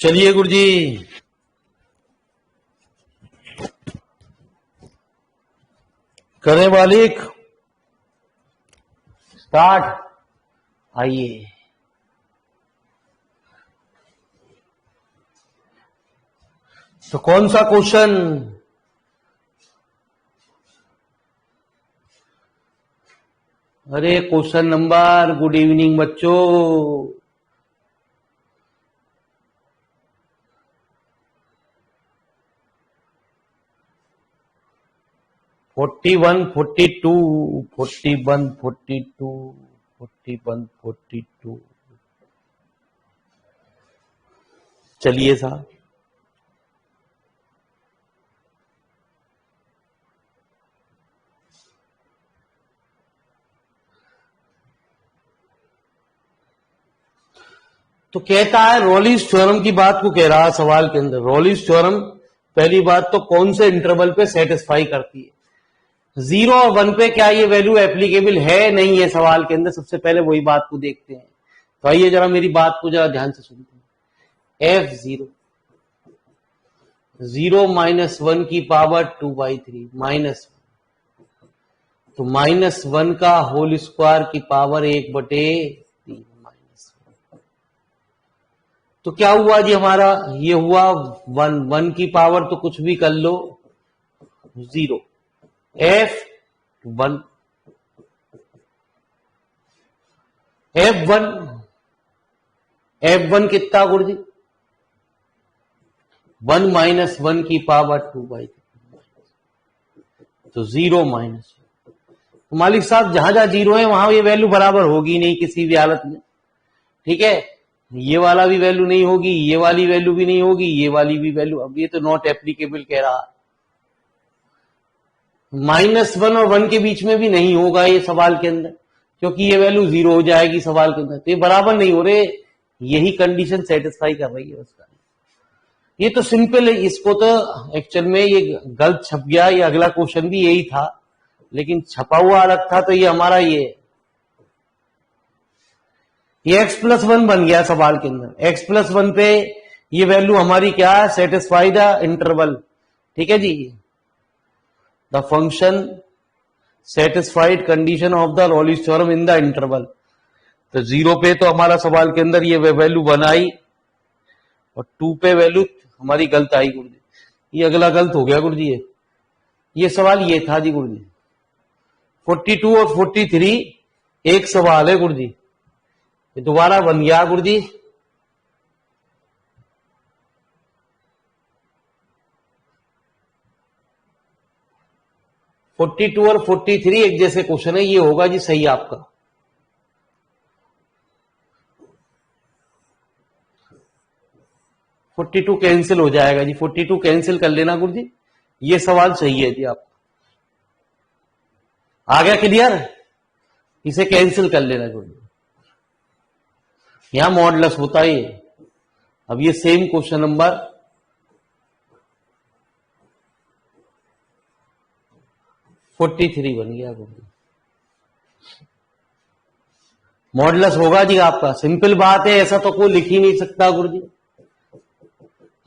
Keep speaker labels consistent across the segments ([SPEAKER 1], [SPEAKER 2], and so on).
[SPEAKER 1] चलिए गुरु जी, करें मालिक स्टार्ट। आइए, तो कौन सा क्वेश्चन? अरे क्वेश्चन नंबर, गुड इवनिंग बच्चों। 41, 42, 41, 42, 41, 42। चलिए साहब, तो कहता है रॉलिन्स थ्योरम की बात को कह रहा है सवाल के अंदर। रॉलिन्स थ्योरम पहली बात तो कौन से इंटरवल पे सेटिस्फाई करती है? 0 और 1 पे क्या ये वैल्यू एप्लीकेबल है नहीं है सवाल के अंदर? सबसे पहले वही बात को देखते हैं। तो आइए जरा मेरी बात को जरा ध्यान से सुनते हैं। F0 0 माइनस 1 की पावर 2/3 माइनस, तो माइनस 1 का होल स्क्वायर की पावर 1/3 माइनस। तो क्या हुआ जी हमारा? ये हुआ 1 की पावर तो कुछ भी कर लो 0। F1 F1 F1 कितना गुरु जी? 1 माइनस 1 की पावर 2/3, तो 0 माइनस। तो मालिक साहब जहां जहां 0 है वहां ये वैल्यू बराबर होगी नहीं किसी भी हालत में। ठीक है, ये वाला भी वैल्यू नहीं होगी, ये वाली वैल्यू भी नहीं होगी, ये वाली भी वैल्यू। अब ये तो नॉट एप्लीकेबल कह रहा। -1 और 1 के बीच में भी नहीं होगा ये सवाल के अंदर, क्योंकि ये वैल्यू 0 हो जाएगी सवाल के अंदर। तो ये बराबर नहीं हो रहे, यही कंडीशन सेटिस्फाई कर रही है उसका। ये तो सिंपल है। इसको तो एक्चुअल में ये गलत छप गया। ये अगला क्वेश्चन भी यही था, लेकिन छपा हुआ अलग था। तो ये हमारा ये x+1 बन गया सवाल के अंदर। x+1 पे ये वैल्यू हमारी क्या है? Satisfy the interval. ठीक है जी, the function satisfied condition of the Rolle's theorem in the interval. तो 0 पे तो हमारा सवाल के अंदर ये वैल्यू 1 आई, और 2 पे वैल्यू हमारी गलत आई गुरु जी। ये अगला गलत हो गया गुरु जी। ये सवाल ये था जी गुरु जी। 42 और 43 एक सवाल है गुरु जी। ये दोबारा बन गया गुरु जी। फोर्टी टू और 43 एक जैसे क्वेश्चन है। ये होगा जी सही आपका। फोर्टी टू कैंसिल हो जाएगा जी। 42 कैंसिल कर लेना गुरु जी। ये सवाल सही है जी आपका। आ गया क्लियर? इसे कैंसिल कर लेना गुरु जी। यहां मॉडुलस होता है ये। अब ये सेम क्वेश्चन नंबर 43 बन गया गुरु जी। मॉडुलस होगा जी आपका। सिंपल बात है, ऐसा तो कोई लिख ही नहीं सकता गुरु जी।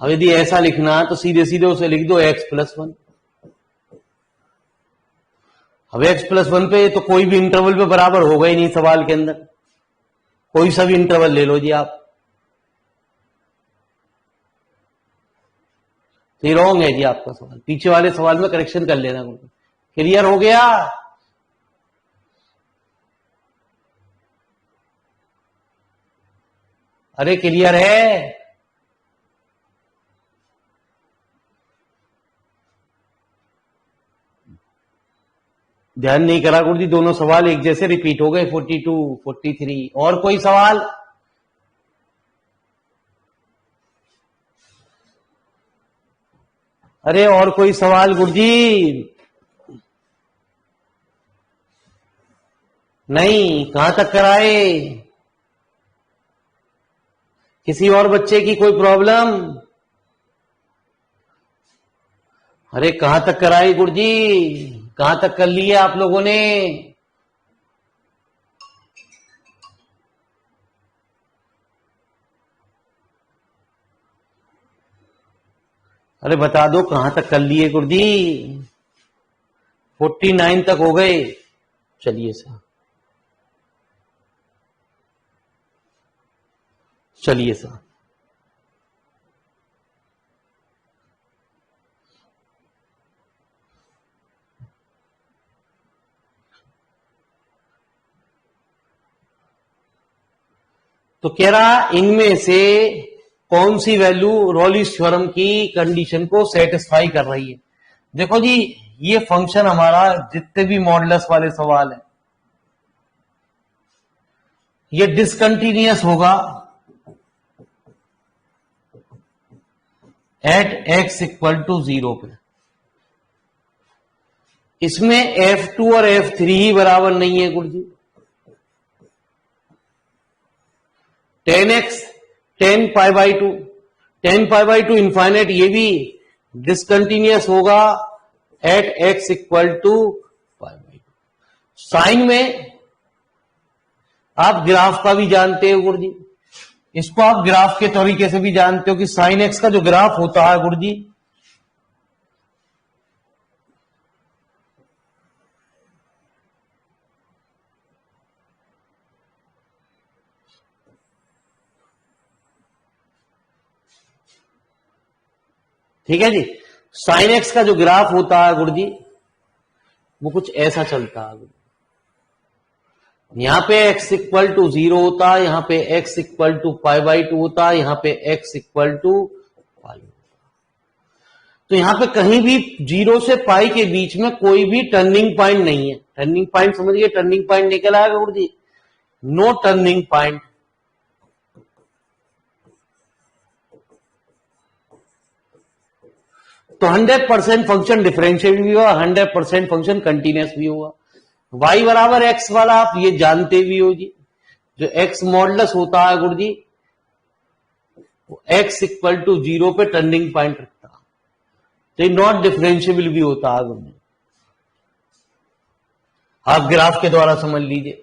[SPEAKER 1] अब यदि ऐसा लिखना है तो सीधे सीधे उसे लिख दो x+1। अब x+1 पे तो कोई भी इंटरवल पे बराबर होगा ही नहीं सवाल के अंदर। कोई सा भी इंटरवल ले लो जी आप। तो ये रॉन्ग है जी आपका सवाल। पीछे वाले सवाल में करेक्शन कर लेना। क्लियर हो गया? अरे क्लियर है? ध्यान नहीं करा गुरु जी। दोनों सवाल एक जैसे रिपीट हो गए, 42, 43। और कोई सवाल? अरे और कोई सवाल गुरु जी? नहीं, कहां तक कराए? किसी और बच्चे की कोई प्रॉब्लम? अरे कहां तक कराई गुरु जी? कहां तक कर लिया आप लोगों ने? अरे बता दो कहां तक कर लिए गुरुजी? 49 तक हो गए। चलिए सर, चलिए सर। तो कह रहा इनमें से कौन सी वैल्यू रॉलिस थ्योरम की कंडीशन को सेटिस्फाई कर रही है? देखो जी, ये फंक्शन हमारा जितने भी मॉडुलस वाले सवाल है, ये डिसकंटिन्यूअस होगा एट x इक्वल टू 0 पे। इसमें F2 और F3 ही बराबर नहीं है गुरुजी। 10x 10 pi by 2, 10 pi by 2 infinite, ये भी डिसकंटिन्यूअस होगा at x equal to pi by 2। Sine में आप ग्राफ का भी जानते हो गुरुजी, इसको आप ग्राफ के तरीके से भी जानते हो कि साइन एक्स का जो ग्राफ होता है गुरुजी, ठीक है जी, साइन एक्स का जो ग्राफ होता है गुरुजी वो कुछ ऐसा चलता है गुरुजी। यहां पे x इक्वल टू 0 होता है, यहां पे x equal to pi by 2 होता है, यहां पे x इक्वल टू पाई। तो यहां पे कहीं भी 0 से पाई के बीच में कोई भी टर्निंग पॉइंट नहीं है। टर्निंग पॉइंट समझिए, टर्निंग पॉइंट निकल आएगा गुरुजी, नो टर्निंग पॉइंट। तो 100% फंक्शन डिफरेंशियल भी होगा, 100% फंक्शन कंटिन्यूअस भी होगा। y बराबर x वाला आप ये जानते भी हो जी, जो x मॉडुलस होता है गुरुजी वो x इक्वल टू 0 पे टर्निंग पॉइंट रखता है, तो ये नॉट डिफरेंशिएबल भी होता है गुरुजी। आप ग्राफ के द्वारा समझ लीजिए।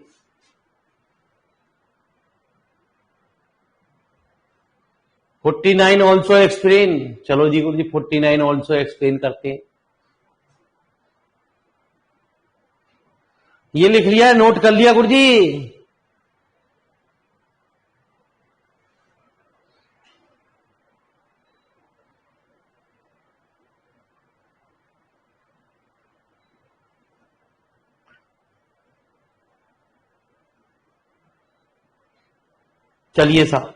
[SPEAKER 1] (49) ऑल्सो एक्सप्लेन। चलो जी गुरुजी 49 ऑल्सो एक्सप्लेन करते हैं। ये लिख लिया है, नोट कर लिया गुरुजी? चलिए साहब,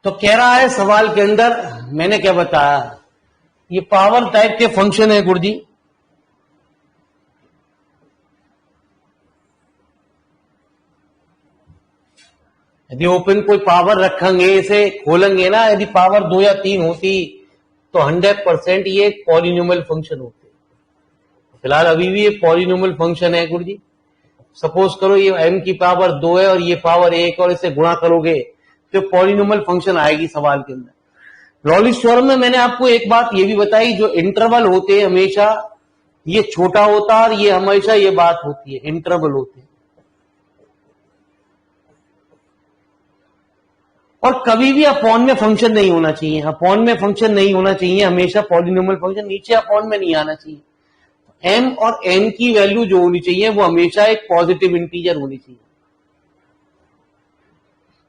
[SPEAKER 1] तो कह रहा है सवाल के अंदर मैंने क्या बताया, ये पावर टाइप के फंक्शन है गुरुजी। यदि ओपन कोई पावर रखेंगे, इसे खोलेंगे ना, यदि पावर 2 या 3 होती तो 100% ये पॉलिनोमियल फंक्शन होते। फिलहाल अभी भी ये पॉलिनोमियल फंक्शन है गुरुजी। सपोज करो ये m की पावर 2 है और ये पावर 1 और इसे गुणा करोगे तो पॉलिनोमियल फंक्शन आएगी सवाल के अंदर। रॉलिस थ्योरम में मैंने आपको एक बात ये भी बताई, जो इंटरवल होते हैं हमेशा ये छोटा होता है और ये हमेशा ये बात होती है, इंटरवल होते हैं। और कभी भी अपॉन में फंक्शन नहीं होना चाहिए, अपॉन में फंक्शन नहीं होना चाहिए, हमेशा पॉलिनोमियल फंक्शन नीचे अपॉन में नहीं आना चाहिए। m और n की वैल्यू जो होनी चाहिए वो हमेशा एक पॉजिटिव इंटीजर होनी चाहिए।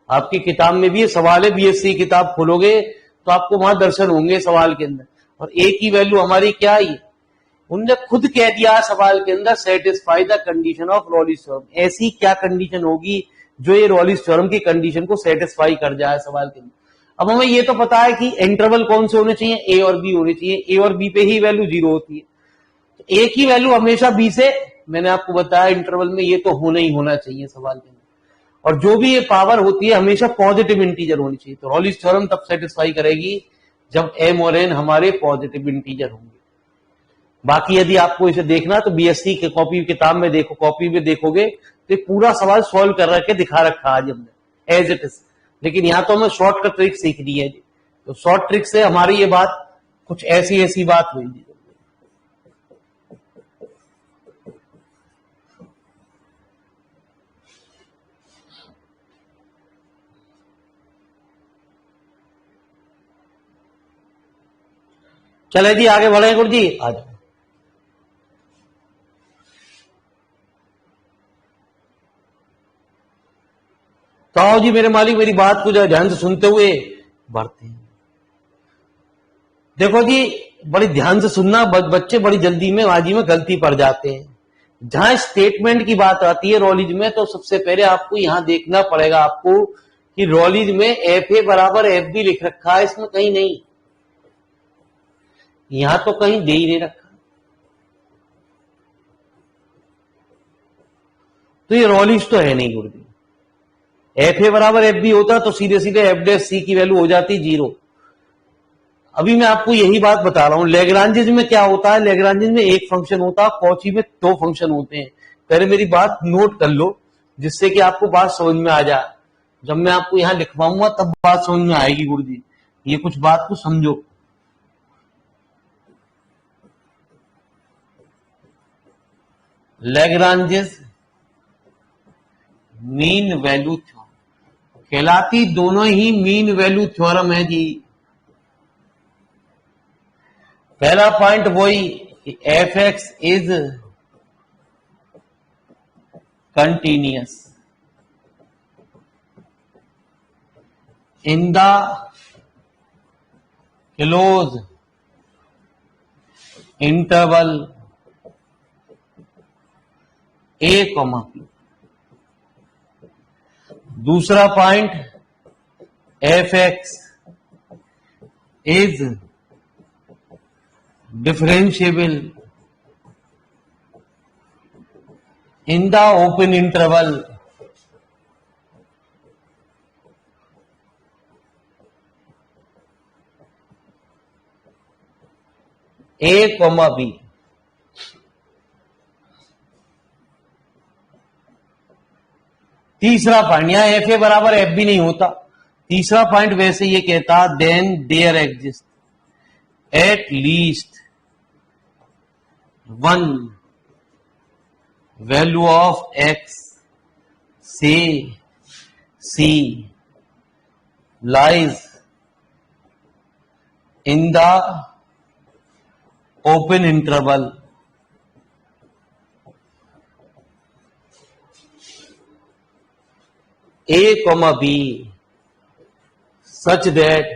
[SPEAKER 1] आपकी किताब में भी ये सवाल है, बीएससी किताब खोलोगे तो आपको वहां दर्शन होंगे सवाल के अंदर। और a की वैल्यू हमारी क्या है, उनने खुद कह दिया सवाल के अंदर, satisfy the condition of रॉलिस theorem. ऐसी क्या कंडीशन होगी जो ये रॉलिस थ्योरम की कंडीशन को सेटिस्फाई कर जाए सवाल के अंदर। अब हमें ये तो पता है कि इंटरवल कौन से होने चाहिए, ए और बी होने चाहिए, ए और बी पे ही वैल्यू 0 होती है। तो ए की वैल्यू हमेशा बी से, मैंने आपको बताया इंटरवल में ये तो होना ही होना चाहिए सवाल के अंदर। और जो भी ये पावर होती है हमेशा पॉजिटिव इंटीजर होनी चाहिए। तो रॉलिस थ्योरम तब सेटिस्फाई करेगी जब m और n हमारे पॉजिटिव इंटीजर होंगे। बाकी यदि आपको इसे देखना तो बीएससी के कॉपी किताब में देखो, कॉपी में देखोगे तो पूरा सवाल सॉल्व कर रखे दिखा रखा आज हमने एज इट इज। लेकिन यहां तो हमें शॉर्टकट ट्रिक सीखनी है जी, तो शॉर्ट ट्रिक से हमारी ये बात कुछ ऐसी ऐसी बात हुई जी। चले जी आगे बढ़े गुरु जी, आज तो आओ जी मेरे मालिक, मेरी बात को जो ध्यान से सुनते हुए बढ़ते हैं। देखो जी बड़ी ध्यान से सुनना, बच्चे बड़ी जल्दी में बाजी में गलती पड़ जाते हैं। जहां स्टेटमेंट की बात आती है रॉलिज में, तो सबसे पहले आपको यहां देखना पड़ेगा आपको कि रॉलिज में एफ ए बराबर एफ बी लिख रखा है, इसमें कहीं नहीं, यहां तो कहीं दे ही नहीं रखा। तो ये रॉलिज तो है नहीं गुरुजी। एफ ए बराबर एफ बी होता तो सीधे सीधे एफ डैश सी की वैल्यू हो जाती 0। अभी मैं आपको यही बात बता रहा हूं। लेग्रांजेज में क्या होता है, लेग्रांजेज में एक फंक्शन होता है, कॉची में 2 फंक्शन होते हैं। पहले मेरी बात नोट कर लो जिससे कि आपको बात समझ में आ जाए। जब मैं आपको यहां लिखवाऊंगा तब बात समझ में आएगी गुरुजी, ये कुछ बात को समझो। लेग्रांजेज मीन वैल्यू थ्योरम कहलाती दोनों ही मीन वैल्यू थ्योरम है जी। पहला पॉइंट वही F X is continuous in the close interval A comma B. दूसरा point F X is differentiable in the open interval A comma B. तीसरा पॉइंट, यहां F A बराबर F B नहीं होता। तीसरा पॉइंट वैसे ये कहता then there exist at least one value of X से C lies in the open interval A comma B such that.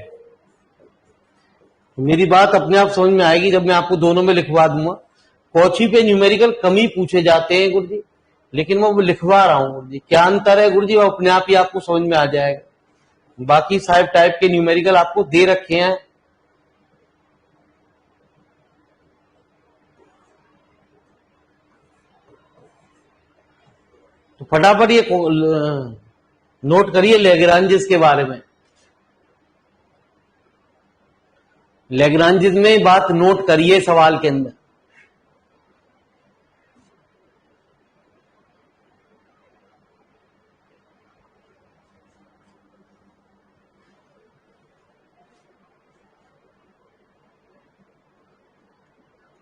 [SPEAKER 1] मेरी बात अपने आप समझ में आएगी जब मैं आपको दोनों में लिखवा दूंगा। कॉची पे न्यूमेरिकल कम ही पूछे जाते हैं गुरुजी, लेकिन मैं वो लिखवा रहा हूं गुरुजी। क्या अंतर है गुरुजी, वो अपने आप ही आपको समझ में आ जाएगा। बाकी साहब टाइप के न्यूमेरिकल आपको दे रखे हैं, तो फटाफट ये नोट करिए लेग्रांजेस के बारे में। लेग्रांजेस में बात नोट करिए सवाल के अंदर।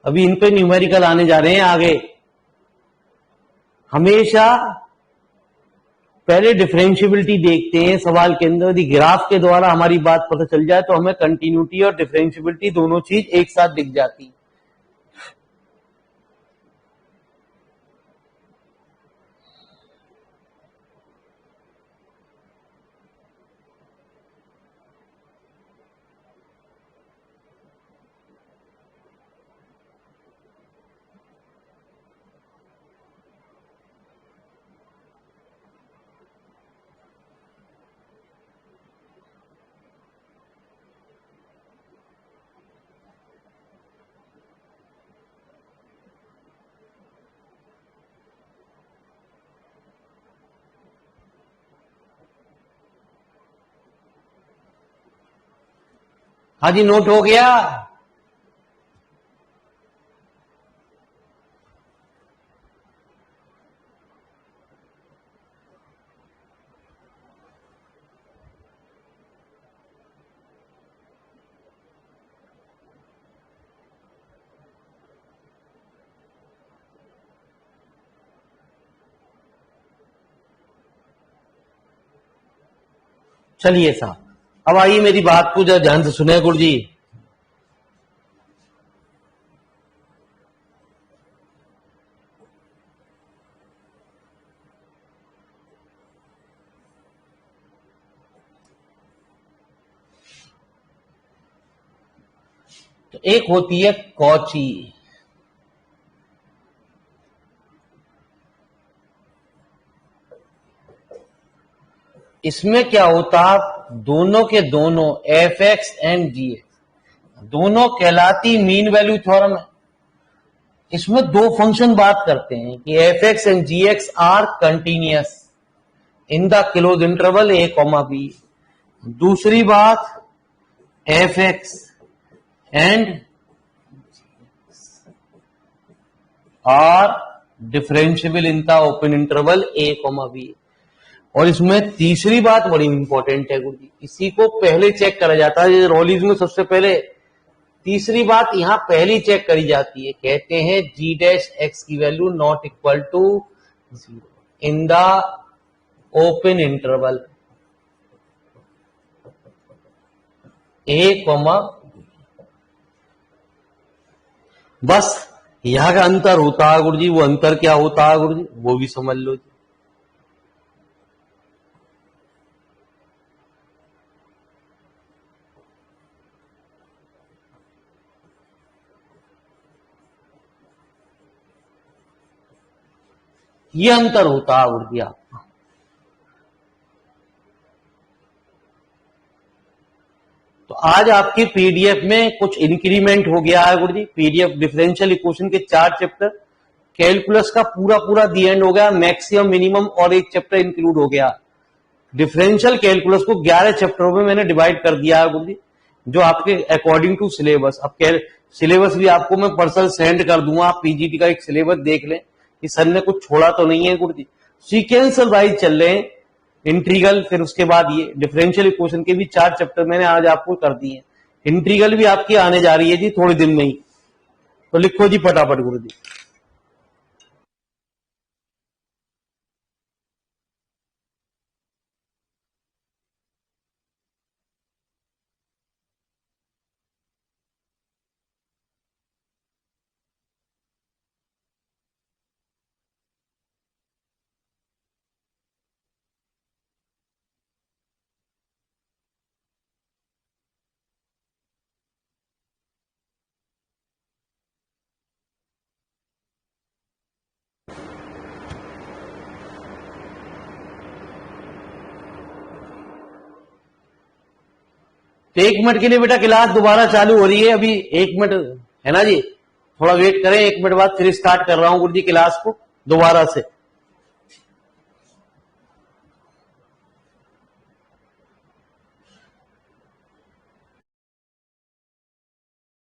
[SPEAKER 1] अभी इन पे न्यूमेरिकल आने जा रहे हैं आगे। हमेशा पहले डिफरेंशियबिलिटी देखते हैं सवाल के अंदर। यदि ग्राफ के द्वारा हमारी बात पता चल जाए तो हमें कंटिन्यूटी और डिफरेंशियबिलिटी दोनों चीज एक साथ दिख जाती। हाँ जी नोट हो गया। चलिए साहब, अब आइए मेरी बात को जरा ध्यान से सुने गुरु जी। तो एक होती है कॉची, इसमें क्या होता, दोनों के दोनों f x and g x दोनों कहलाती मीन वैल्यू थ्योरम है। इसमें दो फंक्शन बात करते हैं कि f x and g x are continuous in the close interval A comma b. दूसरी बात, f x and are differentiable in the open interval A comma b. और इसमें तीसरी बात बड़ी इंपॉर्टेंट है गुरु जी, इसी को पहले चेक करा जाता है रोलीज में सबसे पहले। तीसरी बात यहां पहली चेक करी जाती है, कहते हैं जी डैश एक्स की value not equal to 0 in the open interval A comma. बस यहां का अंतर होता है गुरु जी, वो अंतर क्या होता है गुरु जी, वो भी समझ लो जी। ये अंतर होता है गुरु जी आपका। तो आज आपकी पीडीएफ में कुछ इंक्रीमेंट हो गया है गुरु जी। पीडीएफ डिफरेंशियल इक्वेशन के 4 चैप्टर, कैलकुलस का पूरा दी एंड हो गया, मैक्सिमम मिनिमम और एक चैप्टर इंक्लूड हो गया। डिफरेंशियल कैलकुलस को 11 चैप्टरों में मैंने डिवाइड कर दिया है गुरु जी, जो आपके अकॉर्डिंग टू सिलेबस। अब सिलेबस भी आपको मैं पर्सनल सेंड कर दूंगा, आप पीजीटी का एक सिलेबस देख लें कि सर ने कुछ छोड़ा तो नहीं है गुरु जी। सीक्वेंशियल वाइज चल रहे हैं, इंट्रीगल, फिर उसके बाद ये डिफरेंशियल इक्वेशन के भी 4 चैप्टर मैंने आज आपको कर दिए। इंट्रीगल भी आपकी आने जा रही है जी थोड़े दिन में ही, तो लिखो जी फटाफट गुरु जी। तो 1 मिनट के लिए बेटा क्लास दोबारा चालू हो रही है, अभी 1 मिनट है ना जी, थोड़ा वेट करें, 1 मिनट बाद फिर स्टार्ट कर रहा हूं गुरु जी क्लास को दोबारा से।